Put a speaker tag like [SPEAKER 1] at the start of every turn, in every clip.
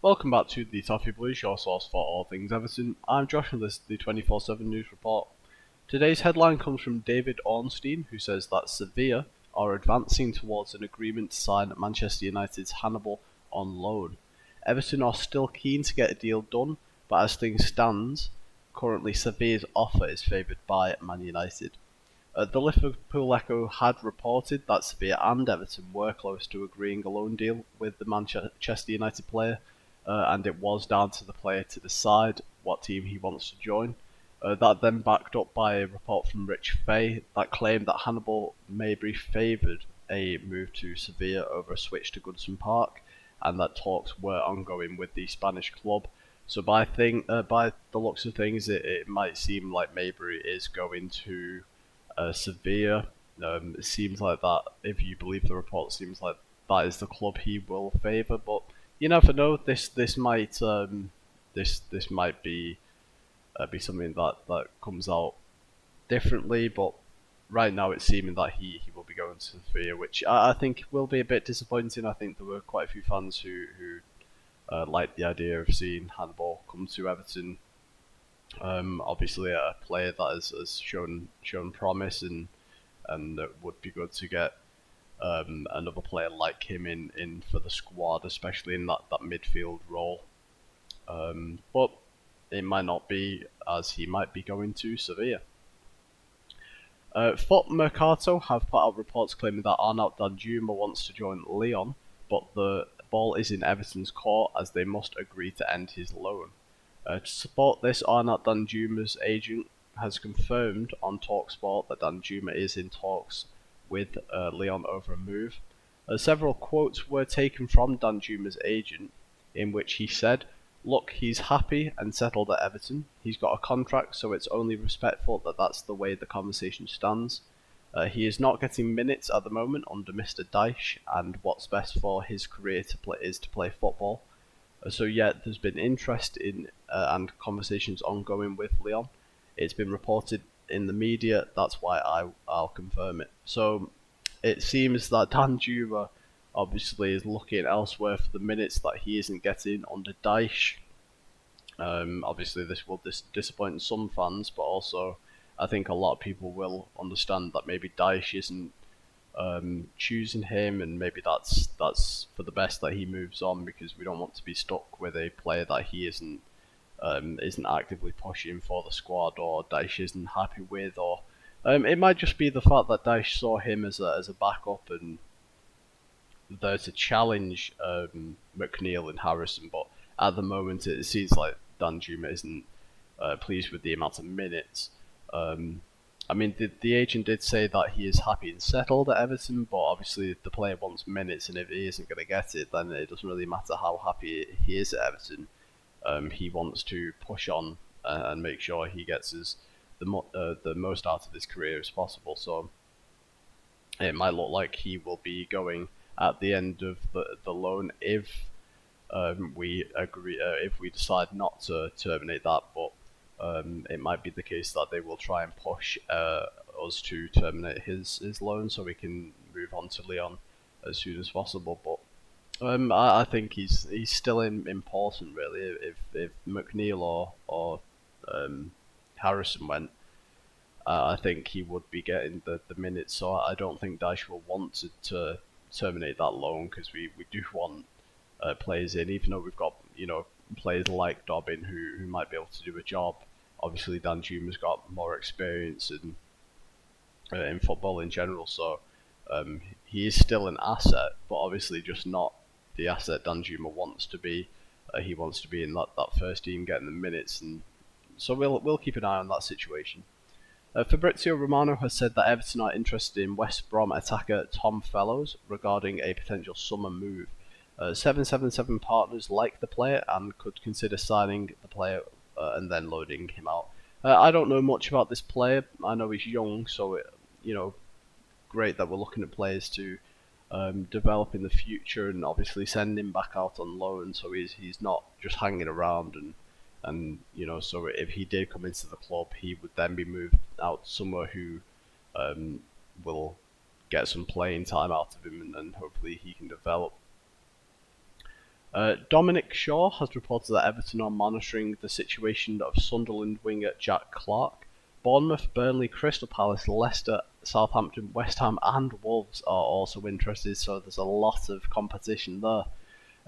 [SPEAKER 1] Welcome back to the Toffee Blues, your source for all things Everton. I'm Josh and this is the 24/7 News Report. Today's headline comes from David Ornstein, who says that Sevilla are advancing towards an agreement to sign Manchester United's Hannibal on loan. Everton are still keen to get a deal done, but as things stand, currently Sevilla's offer is favoured by Man United. The Liverpool Echo had reported that Sevilla and Everton were close to agreeing a loan deal with the Manchester United player, and it was down to the player to decide what team he wants to join. That then backed up by a report from Rich Fay that claimed that Hannibal Mabry favoured a move to Sevilla over a switch to Goodison Park, and that talks were ongoing with the Spanish club. So by the looks of things, it might seem like Mabry is going to Sevilla. It seems like that, if you believe the report, it seems like that is the club he will favour. But you never know. This might be something that comes out differently. But right now, it's seeming that he will be going to Sevilla, which I think will be a bit disappointing. I think there were quite a few fans who liked the idea of seeing Hannibal come to Everton. Obviously, a player that has shown promise, and it would be good to get another player like him in for the squad, especially in that midfield role. But it might not be, as he might be going to Sevilla. Foot Mercato have put out reports claiming that DANJUMA wants to join Lyon, but the ball is in Everton's court as they must agree to end his loan. To support this, DANJUMA's agent has confirmed on TalkSport that DANJUMA is in talks with Lyon over a move. Several quotes were taken from DANJUMA's agent, in which he said, "Look, he's happy and settled at Everton. He's got a contract, so it's only respectful that that's the way the conversation stands. He is not getting minutes at the moment under Mr. Dyche, and what's best for his career is to play football. So yeah, there's been interest in and conversations ongoing with Lyon. It's been reported in the media. That's why I'll confirm it." So it seems that DANJUMA obviously is looking elsewhere for the minutes that he isn't getting under Dyche. Obviously, this will disappoint some fans, but also I think a lot of people will understand that maybe Dyche isn't choosing him, and maybe that's for the best that he moves on, because we don't want to be stuck with a player that he isn't actively pushing for the squad, or Dyche isn't happy with, or it might just be the fact that Dyche saw him as a backup and there to challenge McNeil and Harrison. But at the moment, it seems like DANJUMA isn't pleased with the amount of minutes. I mean, the agent did say that he is happy and settled at Everton, but obviously if the player wants minutes, and if he isn't going to get it, then it doesn't really matter how happy he is at Everton. He wants to push on and make sure he gets the most out of his career as possible. So it might look like he will be going at the end of the loan if we agree, if we decide not to terminate that. But it might be the case that they will try and push us to terminate his loan so we can move on to Lyon as soon as possible. But I think he's still important, really. If McNeil or Harrison went, I think he would be getting the minutes. So I don't think Dyche will want to terminate that loan, because we do want players in, even though we've got players like Dobbin who might be able to do a job. Obviously, DANJUMA's got more experience in football in general, so he is still an asset, but obviously just not the asset DANJUMA wants to be. He wants to be in that first team, getting the minutes, and so we'll keep an eye on that situation. Fabrizio Romano has said that Everton are interested in West Brom attacker Tom Fellows regarding a potential summer move. 777 partners like the player and could consider signing the player and then loading him out. I don't know much about this player. I know he's young, so great that we're looking at players to develop in the future, and obviously send him back out on loan, so he's not just hanging around, and so if he did come into the club, he would then be moved out somewhere who will get some playing time out of him, and hopefully he can develop. Dominic Shaw has reported that Everton are monitoring the situation of Sunderland winger Jack Clarke. Bournemouth, Burnley, Crystal Palace, Leicester, Southampton, West Ham and Wolves are also interested, so there's a lot of competition there.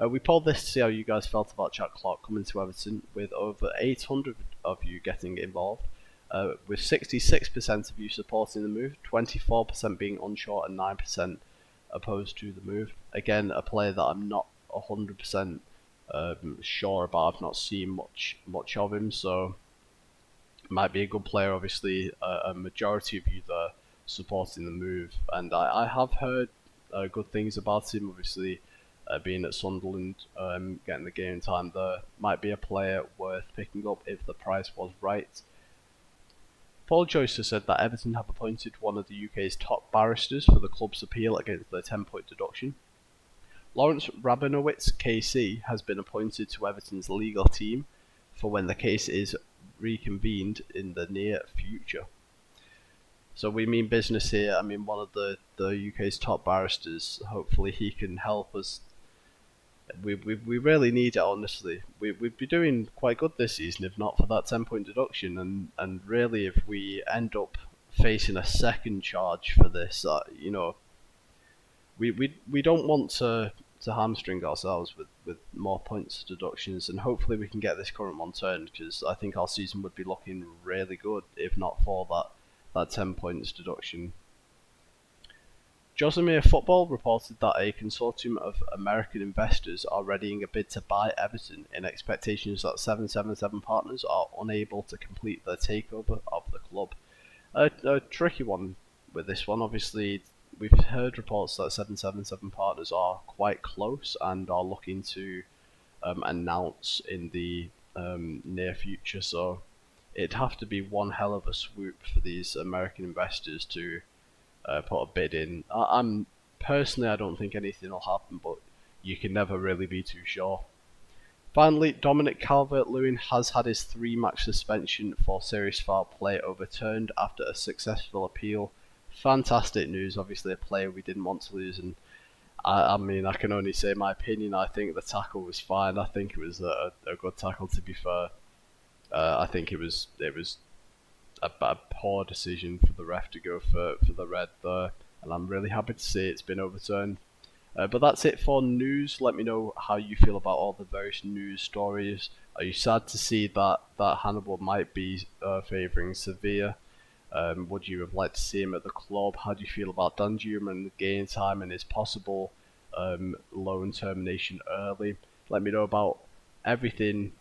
[SPEAKER 1] We polled this to see how you guys felt about Jack Clarke coming to Everton, with over 800 of you getting involved, with 66% of you supporting the move, 24% being unsure and 9% opposed to the move. Again, a player that I'm not 100% sure about. I've not seen much of him, so might be a good player. Obviously, a majority of you there supporting the move, and I have heard good things about him. Obviously, being at Sunderland, getting the game time there, might be a player worth picking up if the price was right. Paul Joyce has said that Everton have appointed one of the UK's top barristers for the club's appeal against their 10-point deduction. Lawrence Rabinowitz, KC, has been appointed to Everton's legal team for when the case is reconvened in the near future. So we mean business here. I mean, one of the UK's top barristers. Hopefully he can help us. We really need it, honestly. We'd be doing quite good this season if not for that 10-point deduction, and really if we end up facing a second charge for this, we don't want to hamstring ourselves with more points deductions, and hopefully we can get this current one turned, because I think our season would be looking really good if not for that 10 points deduction. Josimir Football reported that a consortium of American investors are readying a bid to buy Everton in expectations that 777 partners are unable to complete their takeover of the club. A tricky one with this one. Obviously, we've heard reports that 777 partners are quite close and are looking to announce in the near future, so it'd have to be one hell of a swoop for these American investors to put a bid in. I'm personally, I don't think anything will happen, but you can never really be too sure. Finally, Dominic Calvert-Lewin has had his 3-match suspension for serious foul play overturned after a successful appeal. Fantastic news. Obviously, a player we didn't want to lose, and I mean, I can only say my opinion. I think the tackle was fine. I think it was a good tackle, to be fair. I think it was a poor decision for the ref to go for the red there, and I'm really happy to see it's been overturned. But that's it for news. Let me know how you feel about all the various news stories. Are you sad to see that Hannibal might be favouring Sevilla? Would you have liked to see him at the club? How do you feel about Danjuma and the game time and his possible loan termination early? Let me know about everything,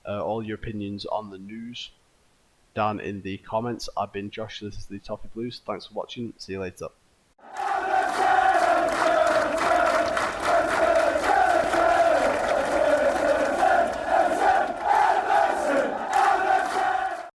[SPEAKER 1] all your opinions on the news down in the comments. I've been Josh, this is the Toffee Blues. Thanks for watching, see you later.